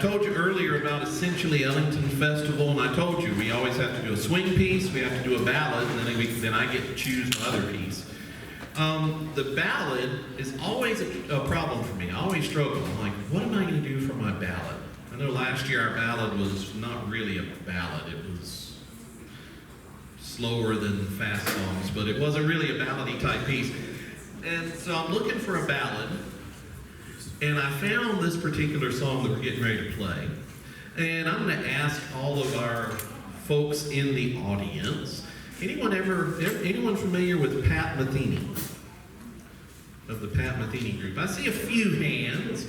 told you earlier about Essentially Ellington Festival, and I told you we always have to do a swing piece, we have to do a ballad, and then I get to choose my other piece. The ballad is always a problem for me. I always struggle. I'm like, what am I going to do for my ballad? I know last year our ballad was not really a ballad. It was slower than fast songs, but it wasn't really a ballady type piece. And so I'm looking for a ballad, and I found this particular song that we're getting ready to play. And I'm going to ask all of our folks in the audience, anyone familiar with Pat Metheny? Of the Pat Metheny group? I see a few hands.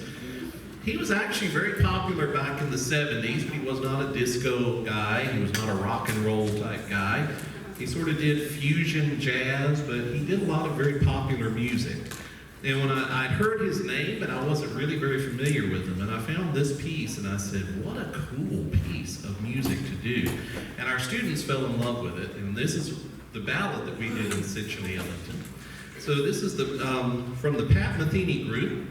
He was actually very popular back in the 70s, but he was not a disco guy. He was not a rock and roll type guy. He sort of did fusion jazz, but he did a lot of very popular music. And when I'd heard his name, but I wasn't really very familiar with him, and I found this piece, and I said, what a cool piece of music to do. And our students fell in love with it, and this is the ballad that we did in Essentially Ellington. So this is from the Pat Metheny group,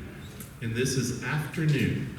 and this is Afternoon.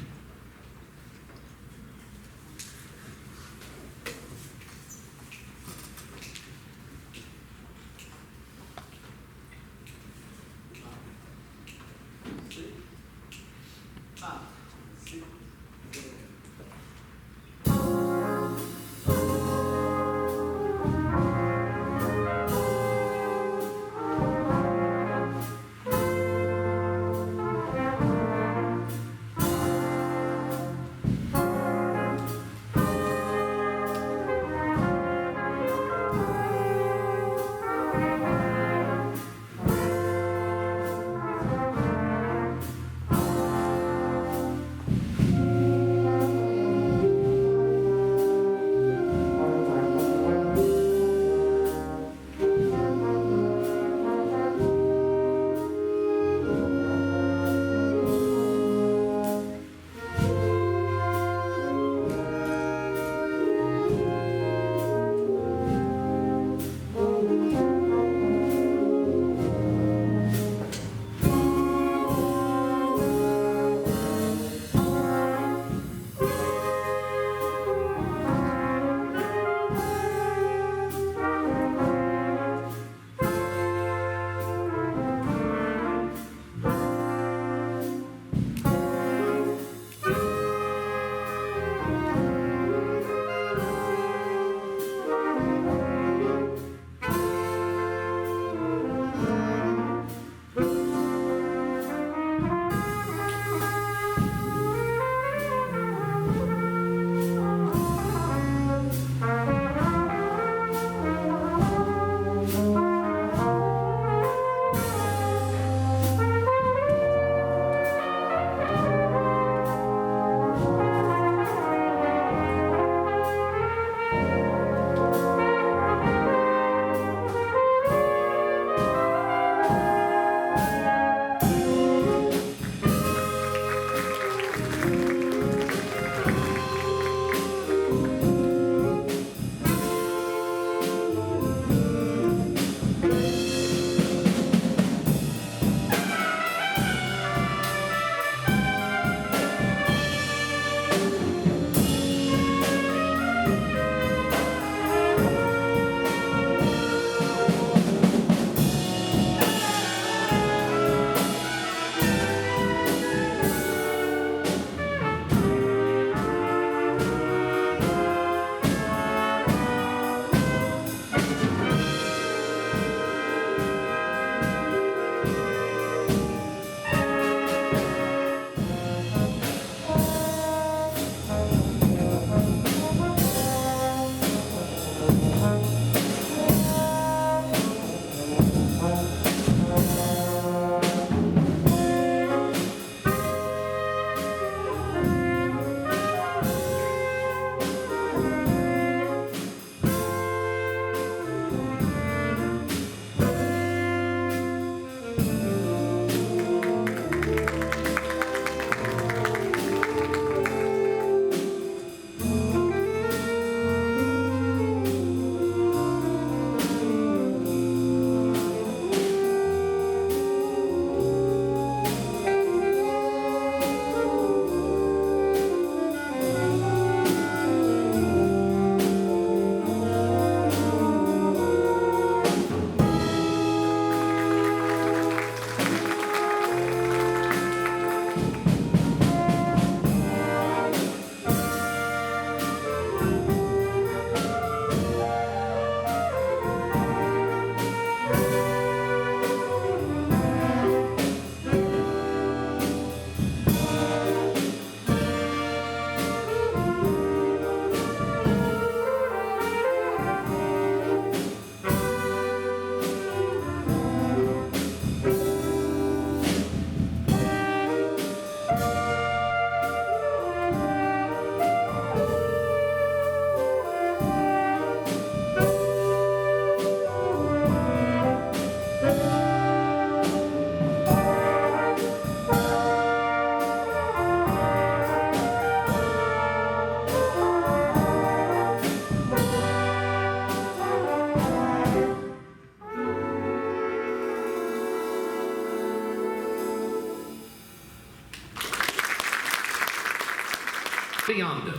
Beyond.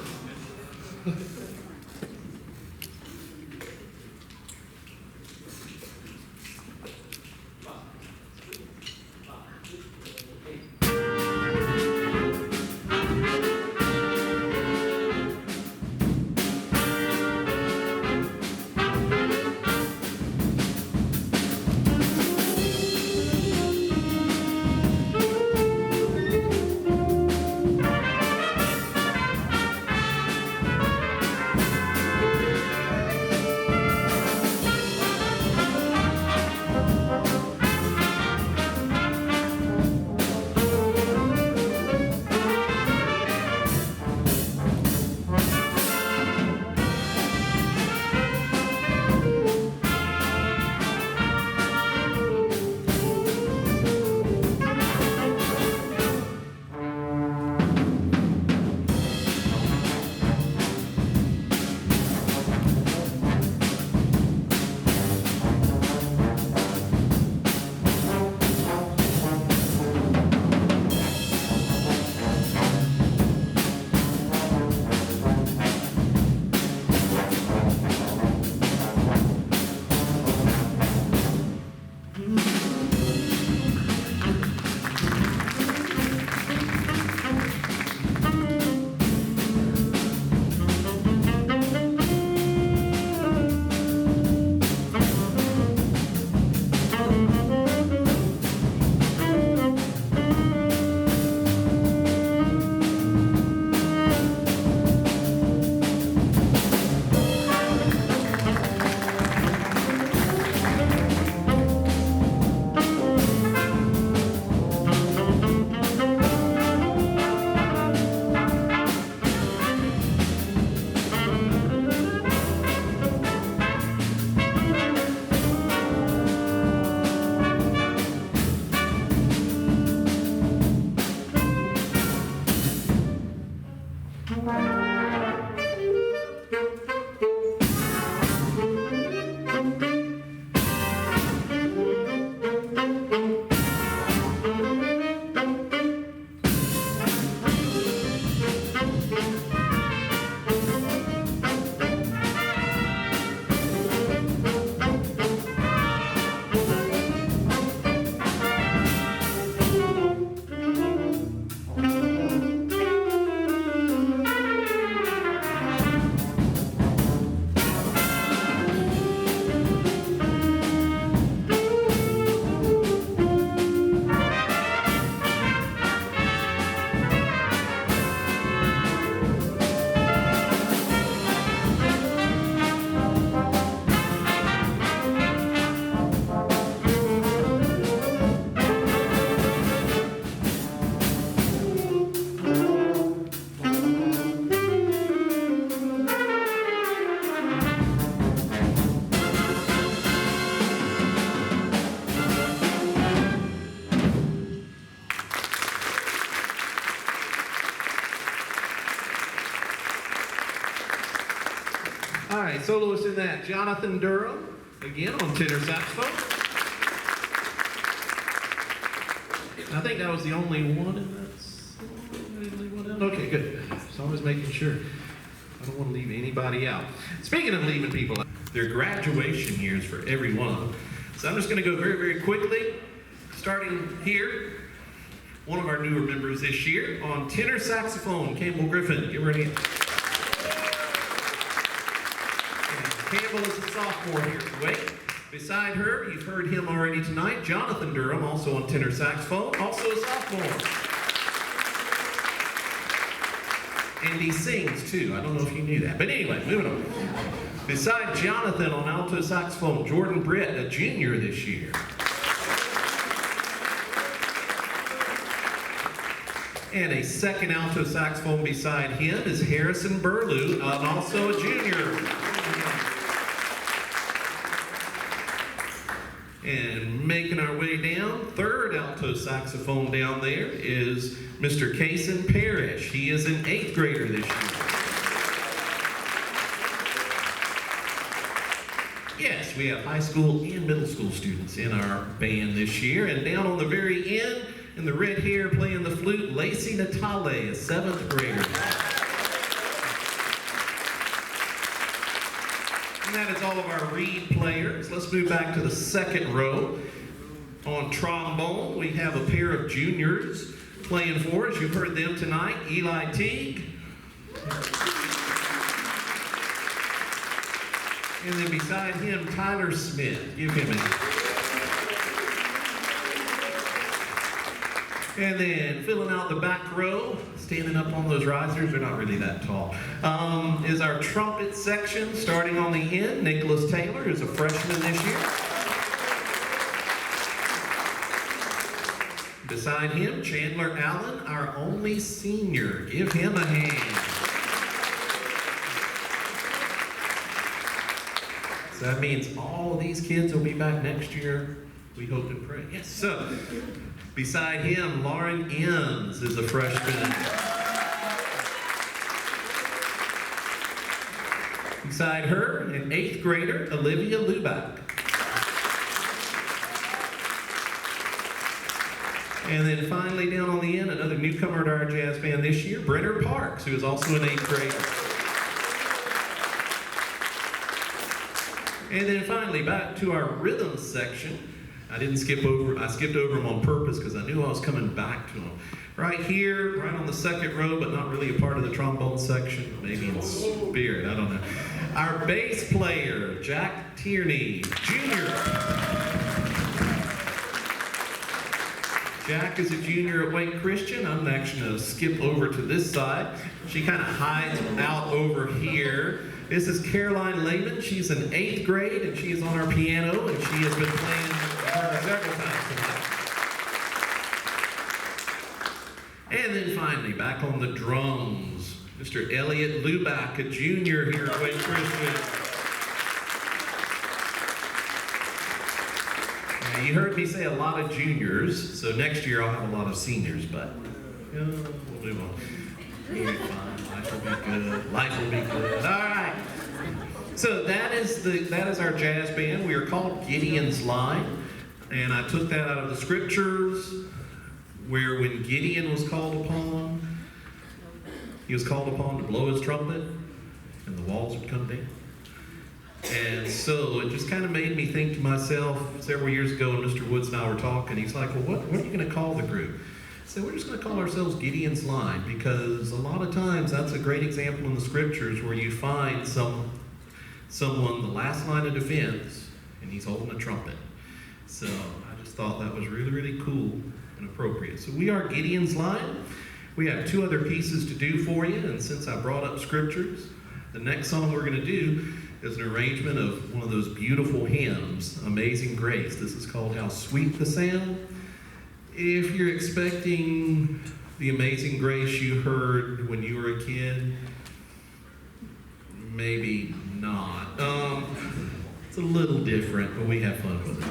All right, soloist in that, Jonathan Durham, again on tenor saxophone. I think that was the only one in that song. Okay, good. So I was making sure. I don't want to leave anybody out. Speaking of leaving people out, their graduation years for every one of them. So I'm just going to go very, very quickly. Starting here, one of our newer members this year on tenor saxophone, Campbell Griffin. Get ready. Campbell is a sophomore here at Wake. Beside her, you've heard him already tonight, Jonathan Durham, also on tenor saxophone, also a sophomore. And he sings too. I don't know if you knew that. But anyway, moving on. Beside Jonathan on alto saxophone, Jordan Britt, a junior this year. And a second alto saxophone beside him is Harrison Burlew, also a junior. And making our way down, third alto saxophone down there is Mr. Kason Parrish. He is an 8th grader this year. Yes, we have high school and middle school students in our band this year. And down on the very end, in the red hair playing the flute, Lacey Natale, a 7th grader. that is all of our reed players. Let's move back to the second row. On trombone, we have a pair of juniors playing for us. You've heard them tonight, Eli Teague. And then beside him, Tyler Smith. Give him a... And then filling out the back row, standing up on those risers, they're not really that tall, is our trumpet section. Starting on the end, Nicholas Taylor is a freshman this year. Beside him, Chandler Allen, our only senior. Give him a hand. So that means all of these kids will be back next year. We hope and pray. Yes, so beside him, Lauren Enns is a freshman. Beside her, an 8th grader, Olivia Luback. And then finally down on the end, another newcomer to our jazz band this year, Brenner Parks, who is also an 8th grader. And then finally back to our rhythm section. I skipped over them on purpose because I knew I was coming back to them. Right here, right on the second row, but not really a part of the trombone section, maybe in spirit, I don't know. Our bass player, Jack Tierney, Jr. Jack is a junior at Wake Christian. I'm actually going to skip over to this side. She kind of hides out over here. This is Caroline Lehman. She's in 8th grade, and she is on our piano, and she has been playing several times tonight. And then finally, back on the drums, Mr. Elliot Luback, a junior here at Wake Christian. Now, you heard me say a lot of juniors, so next year I'll have a lot of seniors, but we'll move on. You'll be fine. Life will be good. Life will be good. All right. So that is our jazz band. We are called Gideon's Line, and I took that out of the scriptures, where when Gideon was called upon, he was called upon to blow his trumpet, and the walls would come down. And so it just kind of made me think to myself several years ago when Mr. Woods and I were talking. He's like, well, what are you going to call the group? So we're just going to call ourselves Gideon's Line, because a lot of times that's a great example in the scriptures where you find someone, the last line of defense, and he's holding a trumpet. So I just thought that was really, really cool and appropriate. So we are Gideon's Line. We have 2 other pieces to do for you, and since I brought up scriptures, the next song we're going to do is an arrangement of one of those beautiful hymns, Amazing Grace. This is called How Sweet the Sound. If you're expecting the Amazing Grace you heard when you were a kid, maybe not. It's a little different, but we have fun with it.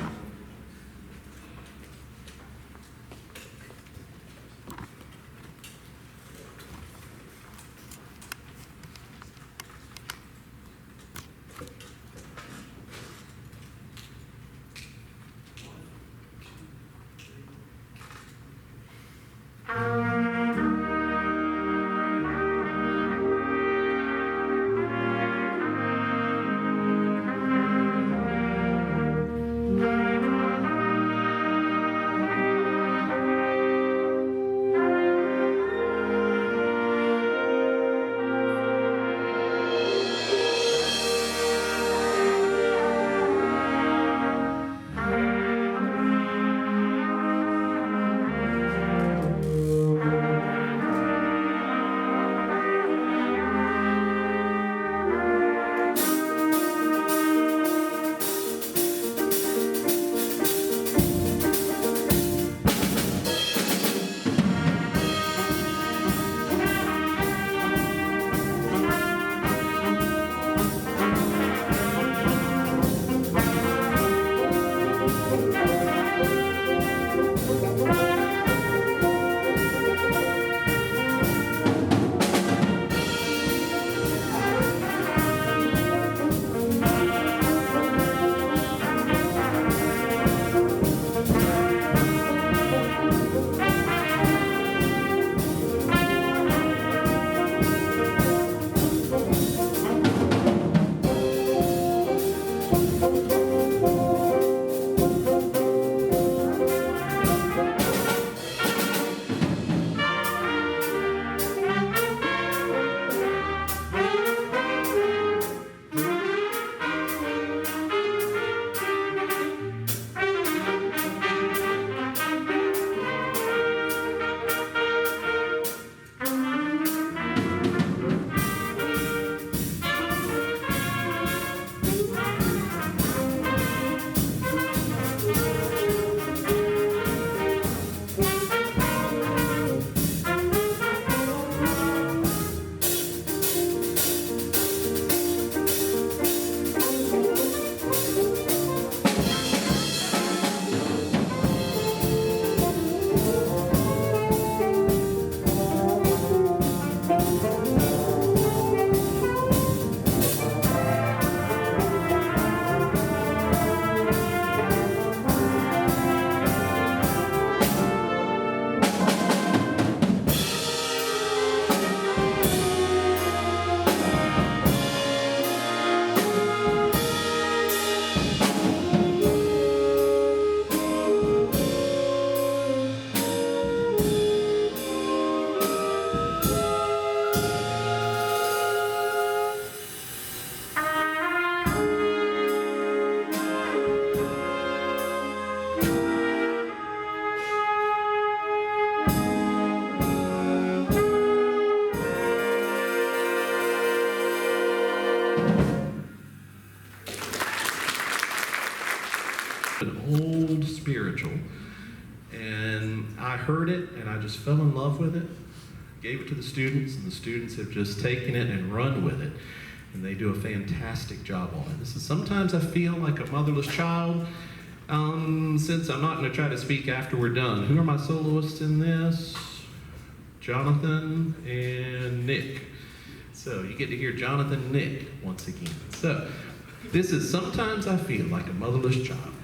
An old spiritual, and I heard it and I just fell in love with it, gave it to the students, and the students have just taken it and run with it, and they do a fantastic job on it. This is sometimes I feel like a motherless child. Since I'm not going to try to speak after we're done, who are my soloists in this? Jonathan and Nick. So you get to hear Jonathan and Nick once again. So this is Sometimes I Feel Like a Motherless Child.